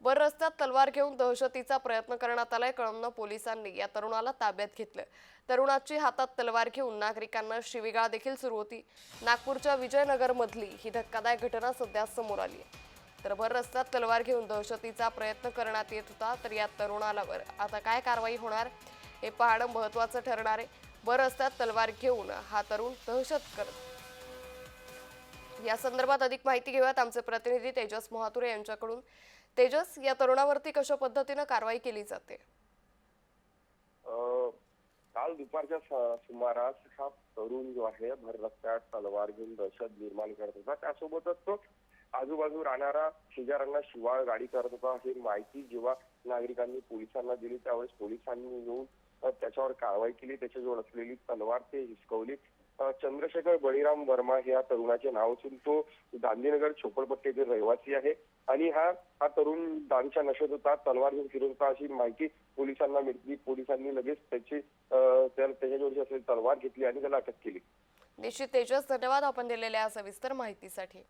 भर रस्त्यात तलवार घेऊन दहशतीचा प्रयत्न करण्यात आलाय। कळमना पोलिसांनी या तरुणाला ताब्यात घेतलं। तरुणाची हातात तलवार घेऊन नागरिकांना शिवीगाळ देखील सुरू होती। नागपूरच्या विजयनगर मधली ही धक्कादायक घटना सध्या समोर आली आहे। तर भर रस्त्यात तलवार घेऊन दहशतीचा प्रयत्न करण्यात येत होता। तर या तरुणावर आता काय कारवाई होणार हे पाहणं महत्त्वाचं ठरणार आहे। भर रस्त्यात तलवार घेऊन हा तरुण दहशत करत। या संदर्भात अधिक माहिती घेऊयात आमचे प्रतिनिधी तेजस महातुरे यांच्याकडून। तेजस, या तरुणावरती कशा पद्धतीने कारवाई केली जाते? काल दुपारच्या सुमारास हा तरुण जो आहे भर रस्त्यात तलवार घेऊन दहशत निर्माण करत होता। त्यासोबतच तो आजूबाजू राहणारा शेजाऱ्यांना शिवाळ गाडी करत होता। ही माहिती जेव्हा नागरिकांनी पोलिसांना दिली त्यावेळेस पोलिसांनी येऊन त्याच्यावर कारवाई केली। त्याच्याजवळ असलेली तलवार ते हिसकवली। चंद्रशेखर बळीराम वर्मा हे या तरुणाचे नाव असून तो गांधीनगर झोपडपट्टीतील रहिवासी आहे आणि हा तरुण दारूच्या नशेत होता, तलवार घेऊन फिरत होता अशी माहिती पोलिसांना मिळाली। पोलिसांनी लगेच त्याच्याजवळची असलेली तलवार घेतली आणि त्याला अटक केली। निश्चित तेजस, धन्यवाद आपण दिलेल्या सविस्तर माहितीसाठी।